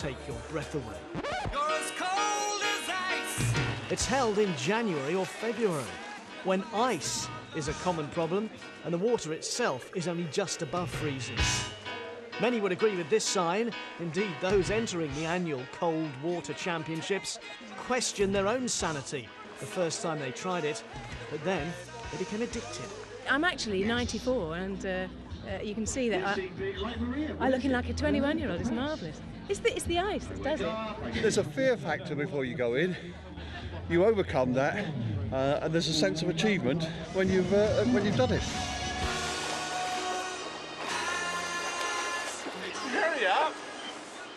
take your breath away. You're as cold as ice. It's held in January or February, when ice is a common problem and the water itself is only just above freezing. Many would agree with this sign. Indeed, those entering the annual Cold Water Championships question their own sanity the first time they tried it, but then they became addicted. I'm actually 94 and you can see that I'm looking like a 21-year-old. It's marvellous. It's the ice that does it. There's a fear factor before you go in. You overcome that, and there's a sense of achievement when you've done it. Hurry up.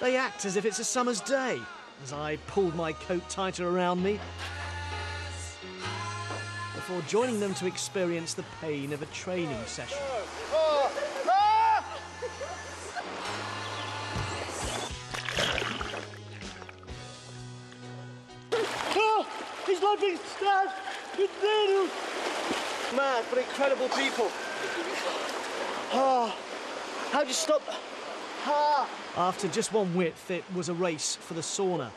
They act as if it's a summer's day, as I pulled my coat tighter around me, before joining them to experience the pain of a training session. He's not being stabbed! It's needle! Mad but incredible people. How'd you stop? After just one width, it was a race for the sauna.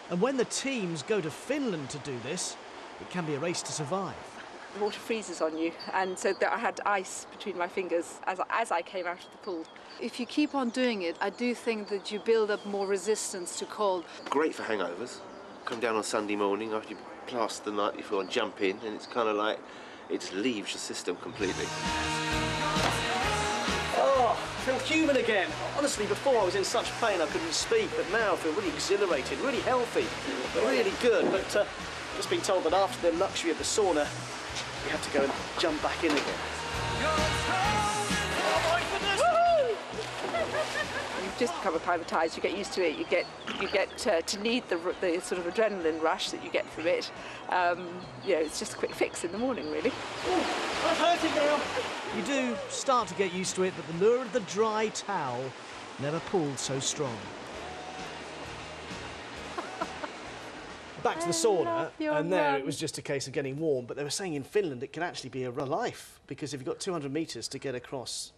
And when the teams go to Finland to do this, it can be a race to survive. The water freezes on you, and so that I had ice between my fingers as I came out of the pool. If you keep on doing it, I do think that you build up more resistance to cold. Great for hangovers. Come down on Sunday morning after you plaster the night before and jump in, and it's kind of like it just leaves your system completely. Oh, I feel human again. Honestly, before I was in such pain I couldn't speak, but now I feel really exhilarated, really healthy, really good. But just been told that after the luxury of the sauna, we have to go and jump back in again. You've just become acclimatised. You get used to it. You get to need the sort of adrenaline rush that you get from it. It's just a quick fix in the morning, really. I'm hurting now. You do start to get used to it, but the lure of the dry towel never pulled so strong. Back to the sauna, and there it was just a case of getting warm, but they were saying in Finland it can actually be a real life, because if you've got 200 metres to get across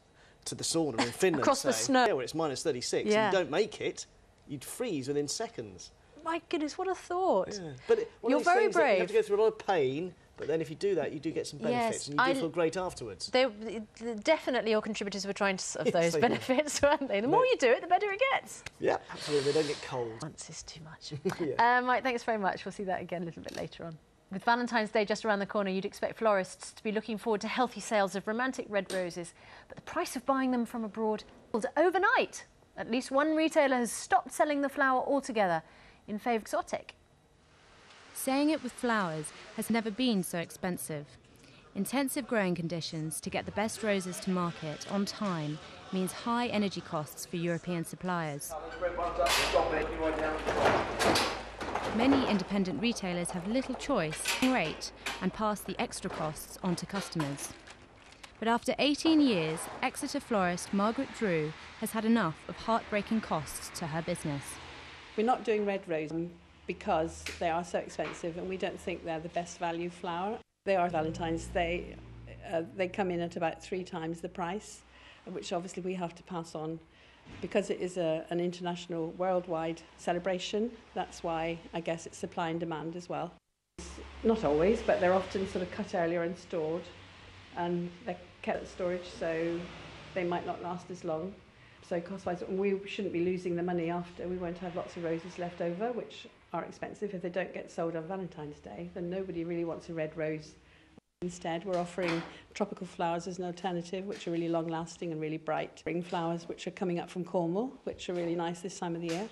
to the sauna in Finland, across the snow, where it's minus 36, and you don't make it, you'd freeze within seconds. My goodness, what a thought. Yeah. But you're very brave. You have to go through a lot of pain, but then if you do that, you do get some benefits, and you do feel great afterwards. Definitely your contributors were trying to serve those benefits, weren't they? The more you do it, the better it gets. Yeah, absolutely. They don't get cold. Once is too much. Right, thanks very much. We'll see that again a little bit later on. With Valentine's Day just around the corner, you'd expect florists to be looking forward to healthy sales of romantic red roses, but the price of buying them from abroad doubled overnight. At least one retailer has stopped selling the flower altogether in favour of exotic. Saying it with flowers has never been so expensive. Intensive growing conditions to get the best roses to market on time means high energy costs for European suppliers. Many independent retailers have little choice in rate and pass the extra costs on to customers. But after 18 years, Exeter florist Margaret Drew has had enough of heartbreaking costs to her business. We're not doing red roses because they are so expensive, and we don't think they're the best value flower. They are Valentine's. They come in at about 3 times the price, which obviously we have to pass on because it is an international, worldwide celebration. That's why I guess it's supply and demand as well. Not always, but they're often sort of cut earlier and stored, and they're kept at storage, so they might not last as long. So cost-wise, we shouldn't be losing the money after. We won't have lots of roses left over, which are expensive. If they don't get sold on Valentine's Day, then nobody really wants a red rose. Instead, we're offering tropical flowers as an alternative, which are really long-lasting and really bright. Spring flowers, which are coming up from Cornwall, which are really nice this time of the year.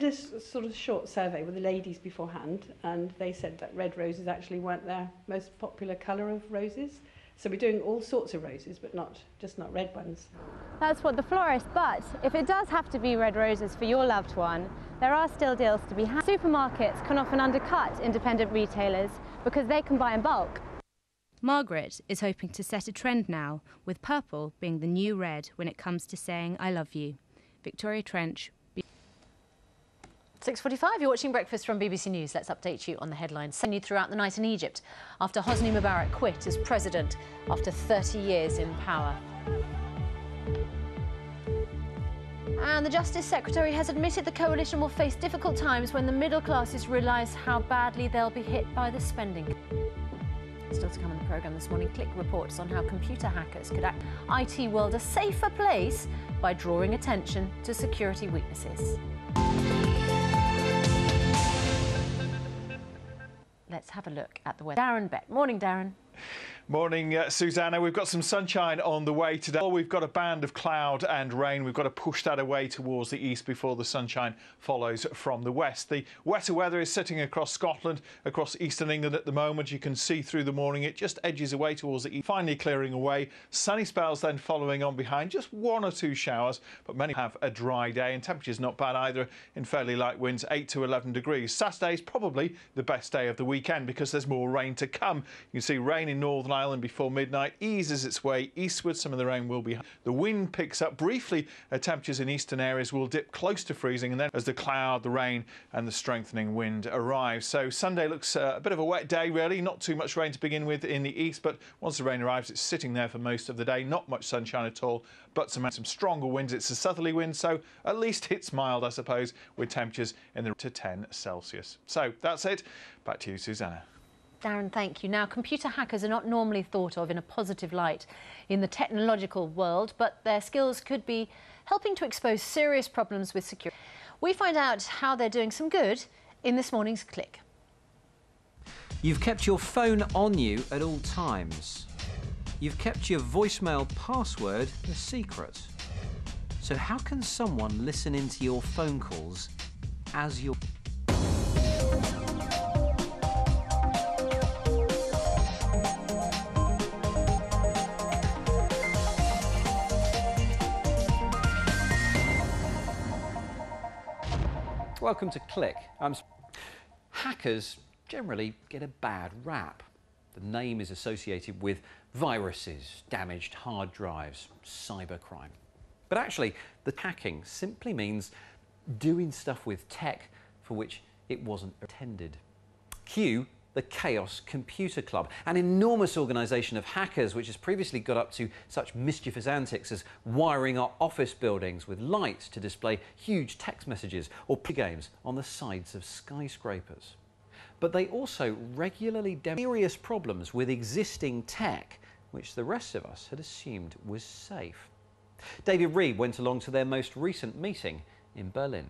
This sort of short survey with the ladies beforehand, and they said that red roses actually weren't their most popular colour of roses. So we're doing all sorts of roses, but just not red ones. That's what the florist, but if it does have to be red roses for your loved one, there are still deals to be had. Supermarkets can often undercut independent retailers because they can buy in bulk. Margaret is hoping to set a trend now, with purple being the new red when it comes to saying I love you. Victoria Trench. 6:45, you're watching Breakfast from BBC News. Let's update you on the headlines. Continued throughout the night in Egypt after Hosni Mubarak quit as president after 30 years in power. And the Justice Secretary has admitted the coalition will face difficult times when the middle classes realise how badly they'll be hit by the spending. Still to come on the programme this morning, Click reports on how computer hackers could act IT world a safer place by drawing attention to security weaknesses. Let's have a look at the weather. Darren Beck. Morning, Darren. Morning, Susanna. We've got some sunshine on the way today. We've got a band of cloud and rain. We've got to push that away towards the east before the sunshine follows from the west. The wetter weather is sitting across Scotland, across eastern England at the moment. You can see through the morning it just edges away towards the east, finally clearing away. Sunny spells then following on behind, just 1 or 2 showers, but many have a dry day and temperatures not bad either in fairly light winds, 8 to 11 degrees. Saturday's probably the best day of the weekend because there's more rain to come. You can see rain in Northern Ireland before midnight, eases its way eastward. Some of the rain will be. The wind picks up briefly. Temperatures in eastern areas will dip close to freezing, and then as the cloud, the rain and the strengthening wind arrives. So Sunday looks a bit of a wet day really, not too much rain to begin with in the east, but once the rain arrives it's sitting there for most of the day, not much sunshine at all, but some stronger winds. It's a southerly wind, so at least it's mild I suppose, with temperatures in the to 10 Celsius. So that's it. Back to you, Susanna. Darren, thank you. Now, computer hackers are not normally thought of in a positive light in the technological world, but their skills could be helping to expose serious problems with security. We find out how they're doing some good in this morning's Click. You've kept your phone on you at all times. You've kept your voicemail password a secret. So how can someone listen into your phone calls as you're... Welcome to Click. Hackers generally get a bad rap. The name is associated with viruses, damaged hard drives, cybercrime. But actually, the hacking simply means doing stuff with tech for which it wasn't intended. Cue the Chaos Computer Club, an enormous organisation of hackers which has previously got up to such mischievous antics as wiring our office buildings with lights to display huge text messages or play games on the sides of skyscrapers. But they also regularly demonstrate serious problems with existing tech which the rest of us had assumed was safe. David Reed went along to their most recent meeting in Berlin.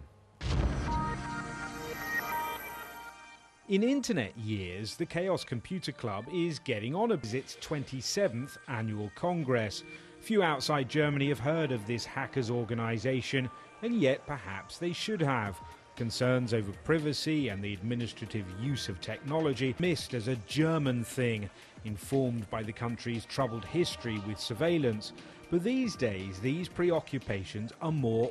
In internet years, the Chaos Computer Club is getting on its 27th annual congress. Few outside Germany have heard of this hackers organisation, and yet perhaps they should have. Concerns over privacy and the administrative use of technology missed as a German thing, informed by the country's troubled history with surveillance. But these days, these preoccupations are more